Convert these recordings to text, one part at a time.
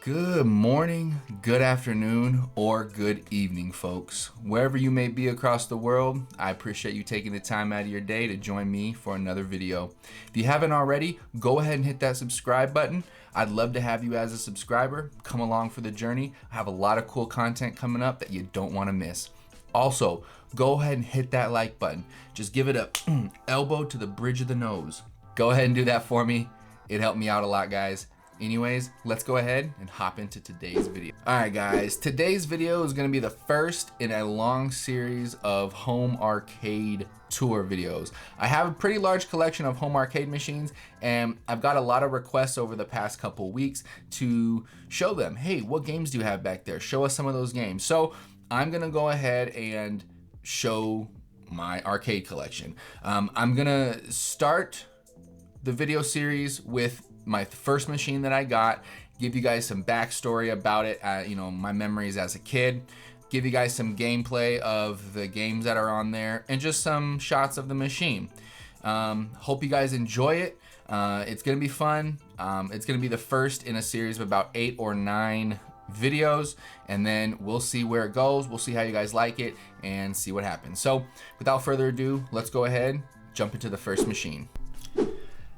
Good morning, good afternoon, or good evening, folks. Wherever you may be across the world, I appreciate you taking the time out of your day to join me for another video. If you haven't already, go ahead and hit that subscribe button. I'd love to have you as a subscriber. Come along for the journey. I have a lot of cool content coming up that you don't want to miss. Also, go ahead and hit that like button. Just give it a elbow to the bridge of the nose. Go ahead and do that for me. It helped me out a lot, guys. Anyways, let's go ahead and hop into today's video. All right, guys, today's video is gonna be the first in a long series of home arcade tour videos. I have a pretty large collection of home arcade machines, and I've got a lot of requests over the past couple weeks to show them, hey, what games do you have back there? Show us some of those games. So I'm gonna go ahead and show my arcade collection. I'm gonna start the video series with my first machine that I got, give you guys some backstory about it, my memories as a kid, give you guys some gameplay of the games that are on there, and just some shots of the machine. Hope you guys enjoy it. It's gonna be fun. It's gonna be the first in a series of about 8 or 9 videos, and then we'll see where it goes. We'll see how you guys like it and see what happens. So without further ado, let's go ahead, jump into the first machine.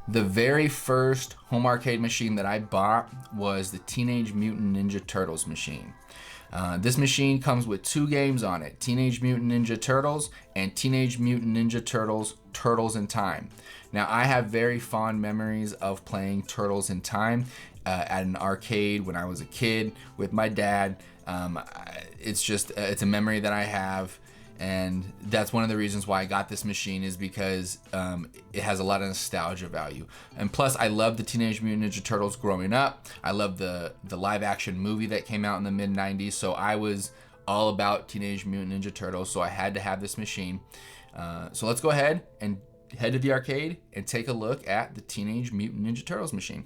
The very first home arcade machine that I bought was the Teenage Mutant Ninja Turtles machine. This machine comes with 2 games on it, Teenage Mutant Ninja Turtles and Teenage Mutant Ninja Turtles Turtles in Time. Now, I have very fond memories of playing Turtles in Time at an arcade when I was a kid with my dad. It's a memory that I have. And that's one of the reasons why I got this machine, is because it has a lot of nostalgia value. And plus, I loved the Teenage Mutant Ninja Turtles growing up. I loved the live action movie that came out in the mid 90s. So I was all about Teenage Mutant Ninja Turtles. So I had to have this machine. So let's go ahead and head to the arcade and take a look at the Teenage Mutant Ninja Turtles machine.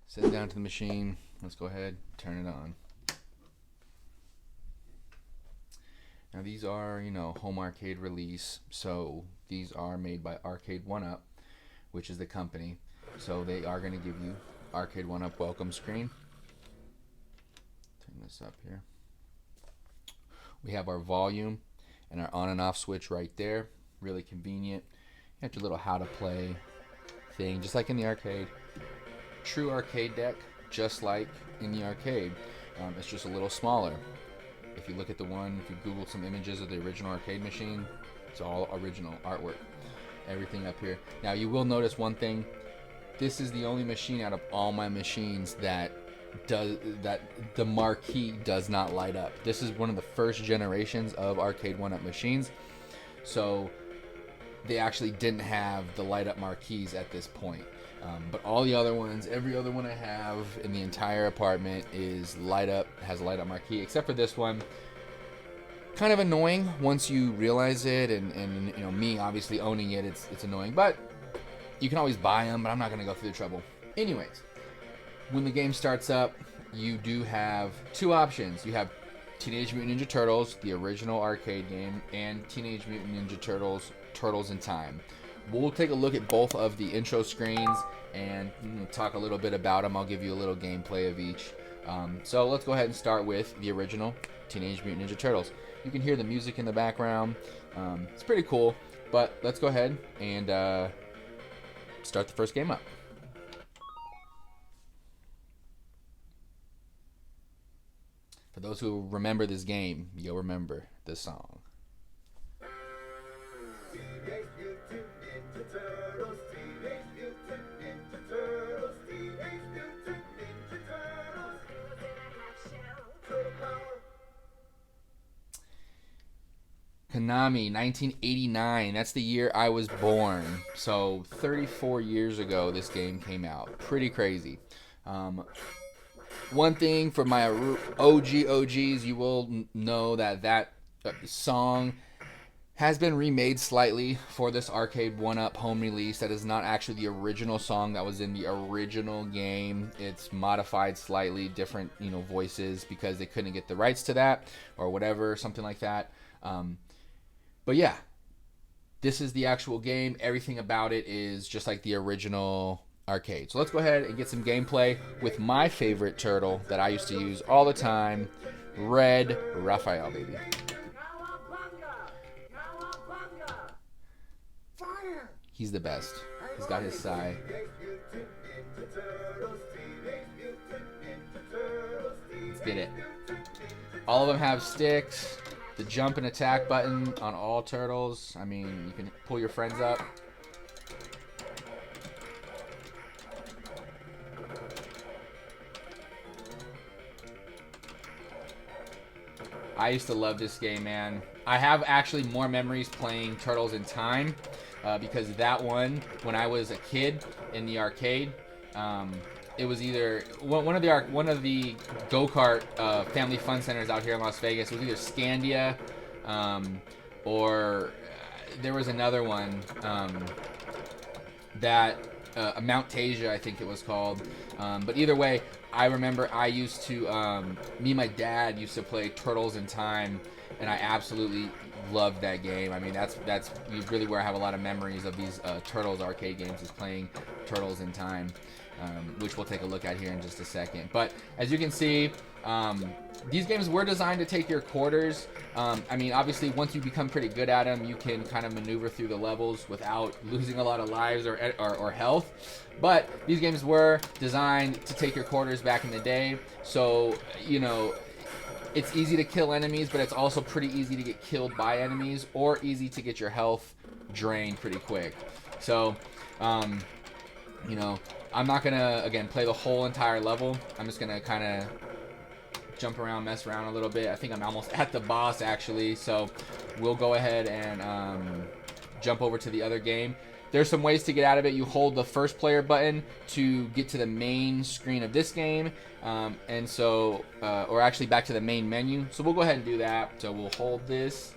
Set it down to the machine. Let's go ahead, turn it on. Now these are, home arcade release. So these are made by Arcade1Up, which is the company. So they are going to give you Arcade1Up welcome screen. Turn this up here. We have our volume and our on and off switch right there. Really convenient. You have your little how to play thing, just like in the arcade. True arcade deck, just like in the arcade. It's just a little smaller. If you look at the one, if you Google some images of the original arcade machine, it's all original artwork. Everything up here. Now you will notice one thing. This is the only machine out of all my machines that the marquee does not light up. This is one of the first generations of Arcade1Up machines. So they actually didn't have the light up marquees at this point. But all the other ones, every other one I have in the entire apartment is has a light up marquee, except for this one. Kind of annoying once you realize it, and me obviously owning it, it's annoying. But you can always buy them, but I'm not gonna go through the trouble. Anyways, when the game starts up, you do have 2 options. You have Teenage Mutant Ninja Turtles, the original arcade game, and Teenage Mutant Ninja Turtles, Turtles in Time. We'll take a look at both of the intro screens and talk a little bit about them. I'll give you a little gameplay of each. So let's go ahead and start with the original Teenage Mutant Ninja Turtles. You can hear the music in the background. It's pretty cool, but let's go ahead and start the first game up. For those who remember this game, you'll remember this song. Konami, 1989. That's the year I was born. So 34 years ago, this game came out. Pretty crazy. One thing for my OGs, you will know that song has been remade slightly for this Arcade1Up home release. That is not actually the original song that was in the original game. It's modified slightly, different voices because they couldn't get the rights to that or whatever, something like that. But yeah, this is the actual game. Everything about it is just like the original arcade. So let's go ahead and get some gameplay with my favorite turtle that I used to use all the time, Red Raphael, baby. He's the best. He's got his side. Let's get it. All of them have sticks. The jump and attack button on all turtles. I mean, you can pull your friends up. I used to love this game, man. I have actually more memories playing Turtles in Time because that one, when I was a kid in the arcade, it was either one of the go-kart family fun centers out here in Las Vegas. It was either Scandia or there was another one that Mount Tasia, I think it was called. But either way, I remember I used to me and my dad used to play Turtles in Time, and I absolutely loved that game. I mean, that's really where I have a lot of memories of these Turtles arcade games, is playing Turtles in Time. Which we'll take a look at here in just a second. But as you can see, these games were designed to take your quarters. I mean, obviously, once you become pretty good at them, you can kind of maneuver through the levels without losing a lot of lives or health. But these games were designed to take your quarters back in the day. So, it's easy to kill enemies, but it's also pretty easy to get killed by enemies, or easy to get your health drained pretty quick. So, I'm not gonna, again, play the whole entire level. I'm just gonna kind of jump around, mess around a little bit. I think I'm almost at the boss, actually. So we'll go ahead and jump over to the other game. There's some ways to get out of it. You hold the first player button to get to the main screen of this game. Or actually back to the main menu. So we'll go ahead and do that. So we'll hold this.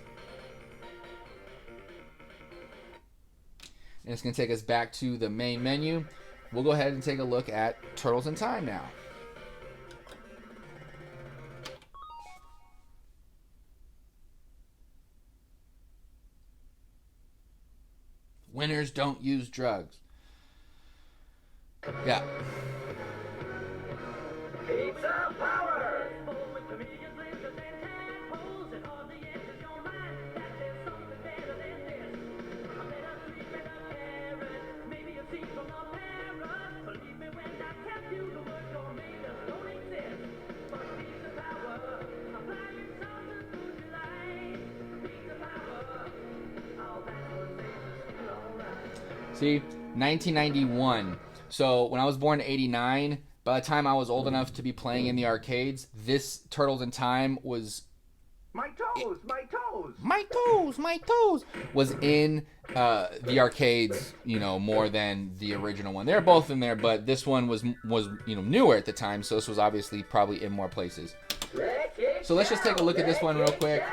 And it's gonna take us back to the main menu. We'll go ahead and take a look at Turtles in Time now. Winners don't use drugs. Yeah. Pizza power! See, 1991. So when I was born in 89, by the time I was old enough to be playing in the arcades, this Turtles in Time was... My toes! My toes! My toes! My toes! Was in the arcades, more than the original one. They're both in there, but this one was newer at the time, so this was obviously probably in more places. So let's just take a look at this one real quick.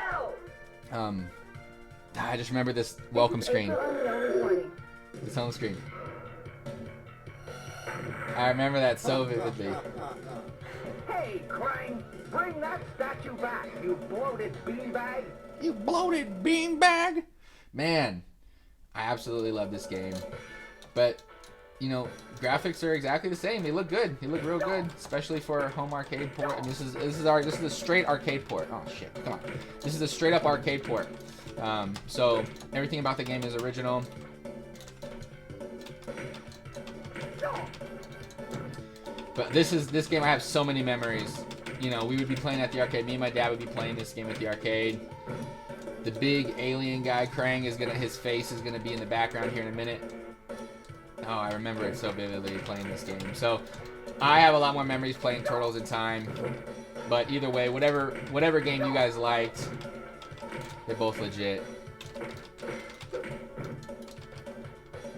I just remember this welcome screen. It's on the screen. I remember that so vividly. Hey, Krang! Bring that statue back, you bloated beanbag! You bloated beanbag! Man, I absolutely love this game. But, you know, graphics are exactly the same. They look good. They look real good, especially for a home arcade port. And this is a straight arcade port. Oh shit! Come on. This is a straight up arcade port. So everything about the game is original. But this game I have so many memories. You know, we would be playing at the arcade. Me and my dad would be playing this game at the arcade. The big alien guy, Krang, his face is gonna be in the background here in a minute. Oh, I remember it so vividly playing this game. So I have a lot more memories playing Turtles in time. But either way, whatever game you guys liked, they're both legit.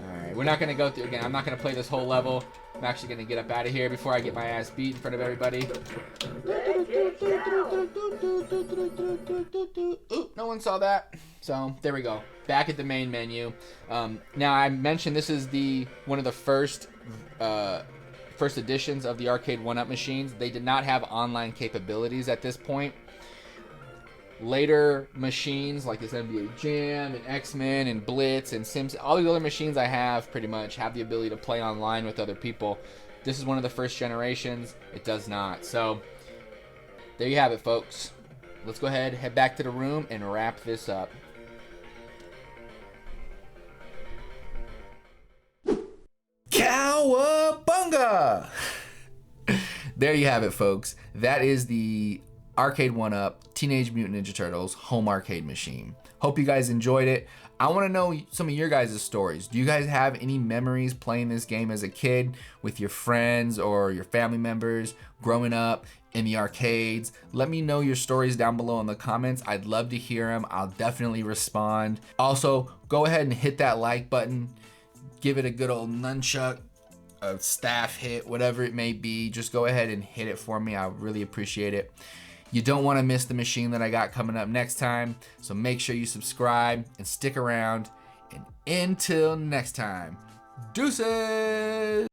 Alright, we're not gonna go through again. I'm not gonna play this whole level. I'm actually gonna get up out of here before I get my ass beat in front of everybody. Ooh, no one saw that. So there we go. Back at the main menu. Now I mentioned this is one of the first editions of the Arcade1Up machines. They did not have online capabilities at this point. Later machines like this NBA Jam and X-Men and Blitz and Sims, all the other machines I have pretty much have the ability to play online with other people. This is one of the first generations. It does not. So there you have it, folks. Let's go ahead, head back to the room and wrap this up. Cowabunga! There you have it, folks. That is the Arcade1Up Teenage Mutant Ninja Turtles home arcade machine. Hope you guys enjoyed it. I want to know some of your guys' stories. Do you guys have any memories playing this game as a kid with your friends or your family members growing up in the arcades? Let me know your stories down below in the comments. I'd love to hear them. I'll definitely respond. Also, go ahead and hit that like button. Give it a good old nunchuck, a staff hit, whatever it may be. Just go ahead and hit it for me. I really appreciate it. You don't want to miss the machine that I got coming up next time, so make sure you subscribe and stick around. And until next time, deuces!